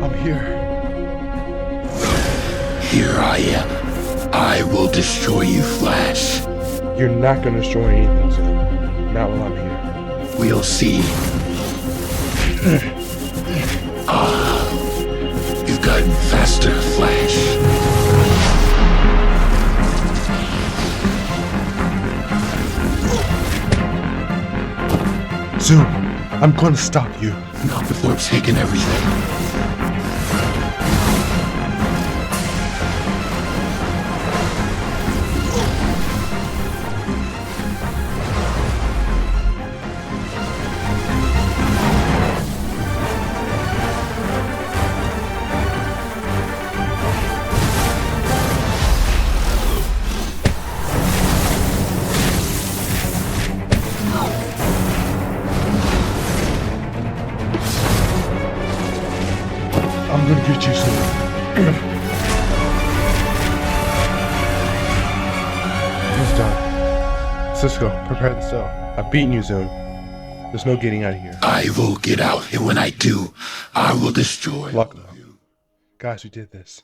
I'm here. Here I am. I will destroy you, Flash. You're not gonna destroy anything, Zoom. Not while I'm here. We'll see. You've gotten faster, Flash. Zoom, I'm gonna stop you. Not before I've taken everything. I'm gonna get you, Zoom. He's done. Cisco, prepare the cell. I've beaten you, Zoom. There's no getting out of here. I will get out, and when I do, I will destroy Lock all of you. Guys, we did this.